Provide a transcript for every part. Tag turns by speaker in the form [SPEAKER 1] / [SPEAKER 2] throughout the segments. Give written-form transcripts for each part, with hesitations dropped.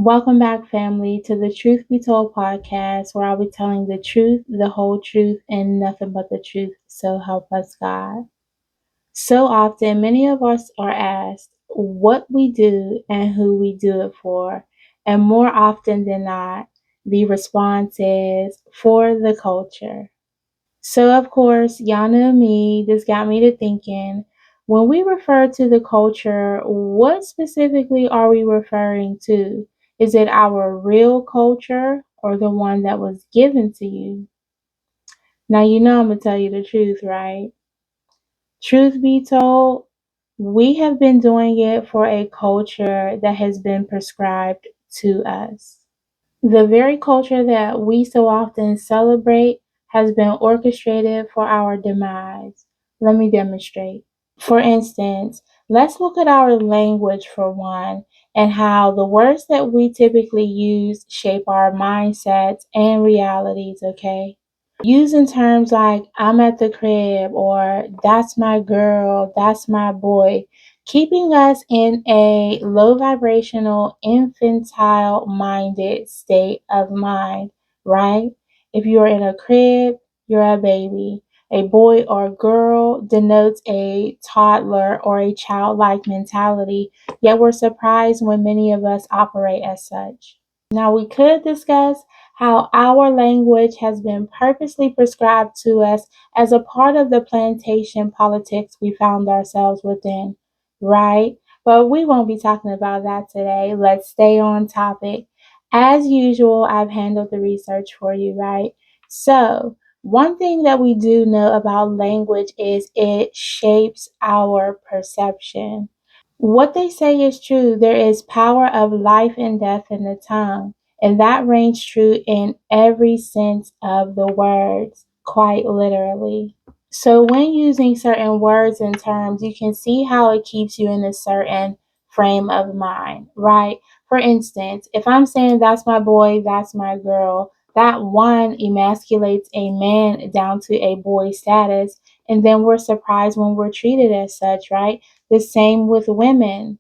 [SPEAKER 1] Welcome back, family, to the Truth Be Told podcast, where I'll be telling the truth, the whole truth, and nothing but the truth. So help us God. So often, many of us are asked what we do and who we do it for. And more often than not, the response is for the culture. So, of course, y'all know me. This got me to thinking when we refer to the culture, what specifically are we referring to? Is it our real culture or the one that was given to you? Now, you know I'm going to tell you the truth, right? Truth be told, we have been doing it for a culture that has been prescribed to us. The very culture that we so often celebrate has been orchestrated for our demise. Let me demonstrate. For instance, let's look at our language for one and how the words that we typically use shape our mindsets and realities, okay? Using terms like I'm at the crib or that's my girl, that's my boy, keeping us in a low vibrational, infantile minded state of mind, right? If you're in a crib, you're a baby. A boy or girl denotes a toddler or a childlike mentality, yet we're surprised when many of us operate as such. Now, we could discuss how our language has been purposely prescribed to us as a part of the plantation politics we found ourselves within, right? But we won't be talking about that today. Let's stay on topic. As usual, I've handled the research for you, right? So, one thing that we do know about language is it shapes our perception. What they say is true. There is power of life and death in the tongue, and that reigns true in every sense of the words, quite literally. So, when using certain words and terms, you can see how it keeps you in a certain frame of mind, right? For instance, if I'm saying that's my boy, that's my girl, that one emasculates a man down to a boy status, and then we're surprised when we're treated as such, right? The same with women.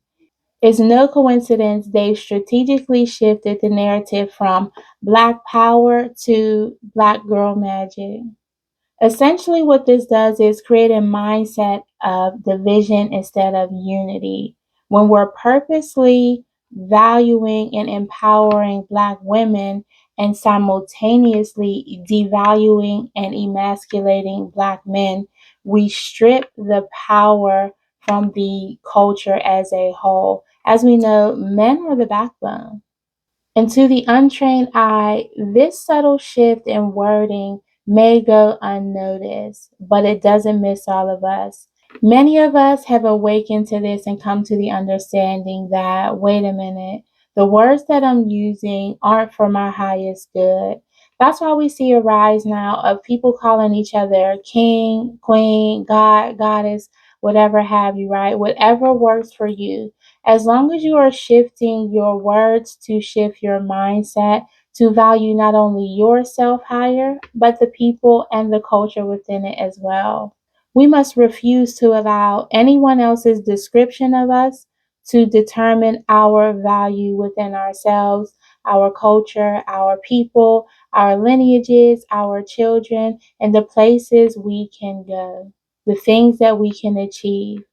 [SPEAKER 1] It's no coincidence they've strategically shifted the narrative from Black power to Black girl magic. Essentially, what this does is create a mindset of division instead of unity. When we're purposely valuing and empowering Black women and simultaneously devaluing and emasculating Black men, we strip the power from the culture as a whole. As we know, men are the backbone. And to the untrained eye, this subtle shift in wording may go unnoticed, but it doesn't miss all of us. Many of us have awakened to this and come to the understanding that, wait a minute, the words that I'm using aren't for my highest good. That's why we see a rise now of people calling each other king, queen, god, goddess, whatever have you, right? Whatever works for you. As long as you are shifting your words to shift your mindset to value not only yourself higher, but the people and the culture within it as well. We must refuse to allow anyone else's description of us to determine our value within ourselves, our culture, our people, our lineages, our children, and the places we can go, the things that we can achieve.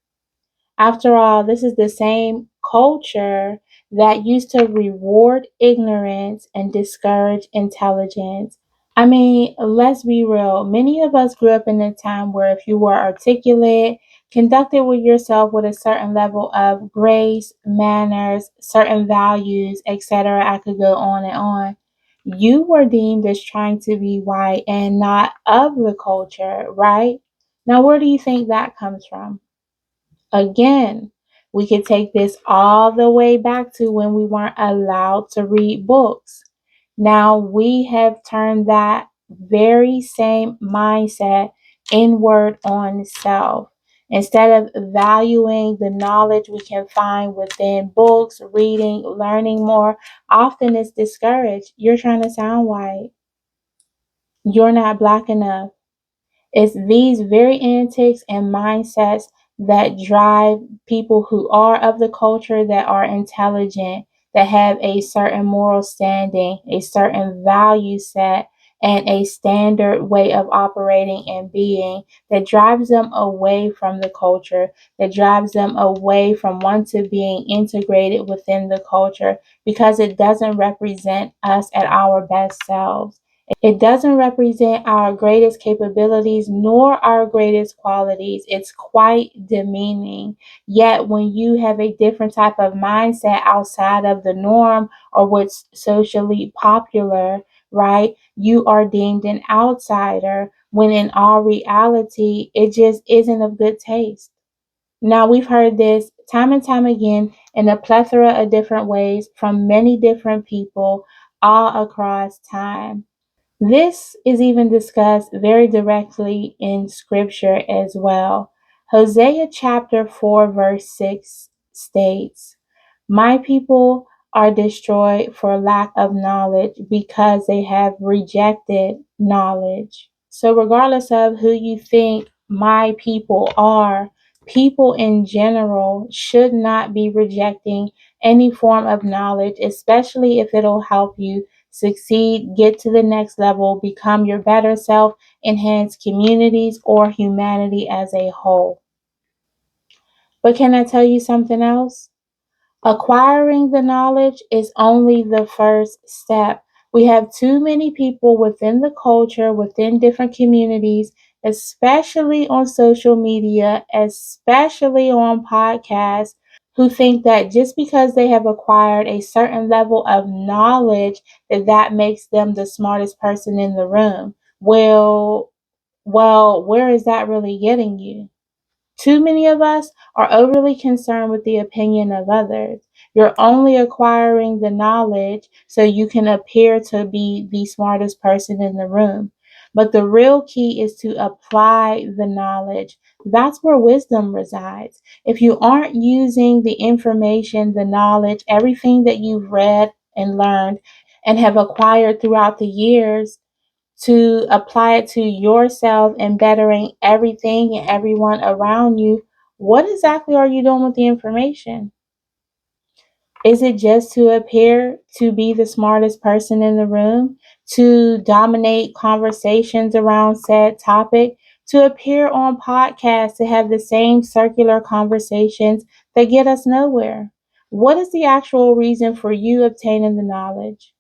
[SPEAKER 1] After all, this is the same culture that used to reward ignorance and discourage intelligence. I mean, let's be real. Many of us grew up in a time where if you were articulate, conducted with yourself with a certain level of grace, manners, certain values, etc., I could go on and on. You were deemed as trying to be white and not of the culture, right? Now, where do you think that comes from? Again, we could take this all the way back to when we weren't allowed to read books. Now we have turned that very same mindset inward on self. Instead of valuing the knowledge we can find within books, reading, learning more, often it's discouraged. You're trying to sound white. You're not black enough. It's these very antics and mindsets that drive people who are of the culture, that are intelligent, that have a certain moral standing, a certain value set, and a standard way of operating and being that drives them away from the culture, that drives them away from wanting being integrated within the culture because it doesn't represent us at our best selves. It doesn't represent our greatest capabilities nor our greatest qualities. It's quite demeaning. Yet, when you have a different type of mindset outside of the norm or what's socially popular, right, you are deemed an outsider when in all reality, it just isn't of good taste. Now, we've heard this time and time again in a plethora of different ways from many different people all across time. This is even discussed very directly in scripture as well. Hosea chapter 4, verse 6 states, "My people are destroyed for lack of knowledge because they have rejected knowledge." So, regardless of who you think my people are, people in general should not be rejecting any form of knowledge, especially if it'll help you succeed, get to the next level, become your better self, enhance communities or humanity as a whole. But can I tell you something else? Acquiring the knowledge is only the first step. We have too many people within the culture, within different communities, especially on social media, especially on podcasts, who think that just because they have acquired a certain level of knowledge, that makes them the smartest person in the room. Well, where is that really getting you? Too many of us are overly concerned with the opinion of others. You're only acquiring the knowledge so you can appear to be the smartest person in the room. But the real key is to apply the knowledge. That's where wisdom resides. If you aren't using the information, the knowledge, everything that you've read and learned and have acquired throughout the years, to apply it to yourself and bettering everything and everyone around you, what exactly are you doing with the information? Is it just to appear to be the smartest person in the room, to dominate conversations around said topic, to appear on podcasts to have the same circular conversations that get us nowhere? What is the actual reason for you obtaining the knowledge?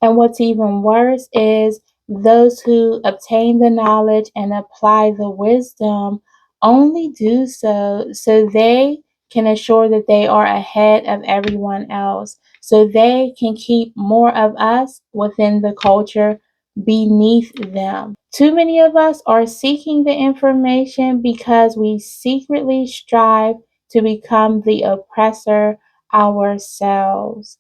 [SPEAKER 1] And what's even worse is those who obtain the knowledge and apply the wisdom only do so they can assure that they are ahead of everyone else, so they can keep more of us within the culture beneath them. Too many of us are seeking the information because we secretly strive to become the oppressor ourselves.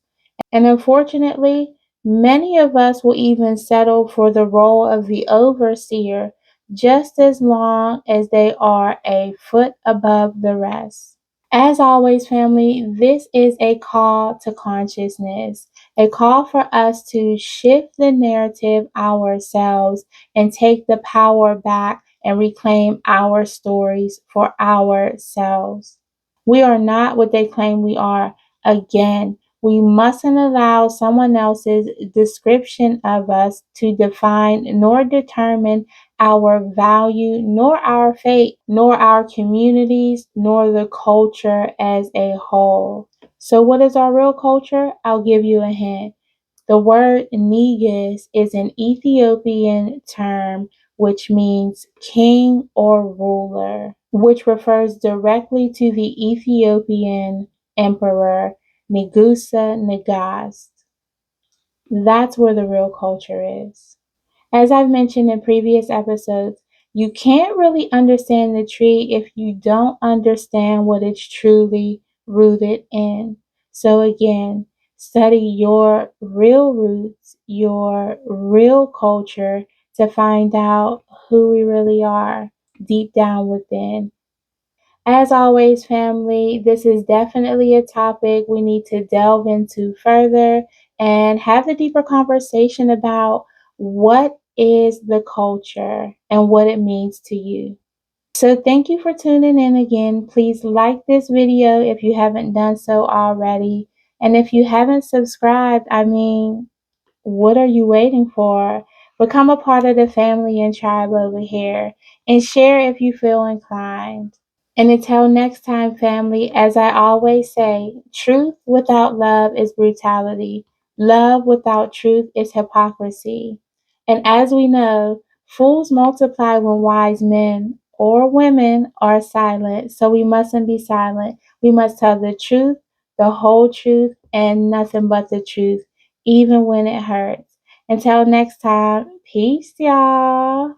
[SPEAKER 1] And unfortunately, many of us will even settle for the role of the overseer just as long as they are a foot above the rest. As always, family, this is a call to consciousness, a call for us to shift the narrative ourselves and take the power back and reclaim our stories for ourselves. We are not what they claim we are. Again, we mustn't allow someone else's description of us to define nor determine our value, nor our fate, nor our communities, nor the culture as a whole. So, what is our real culture? I'll give you a hint. The word Negus is an Ethiopian term which means king or ruler, which refers directly to the Ethiopian emperor Negusa Nagast. That's where the real culture is. As I've mentioned in previous episodes, you can't really understand the tree if you don't understand what it's truly rooted in. So, again, study your real roots, your real culture to find out who we really are deep down within. As always, family, this is definitely a topic we need to delve into further and have a deeper conversation about what is the culture and what it means to you. So, thank you for tuning in again. Please like this video if you haven't done so already. And if you haven't subscribed, I mean, what are you waiting for? Become a part of the family and tribe over here and share if you feel inclined. And until next time, family, as I always say, truth without love is brutality. Love without truth is hypocrisy. And as we know, fools multiply when wise men or women are silent. So we mustn't be silent. We must tell the truth, the whole truth, and nothing but the truth, even when it hurts. Until next time, peace, y'all.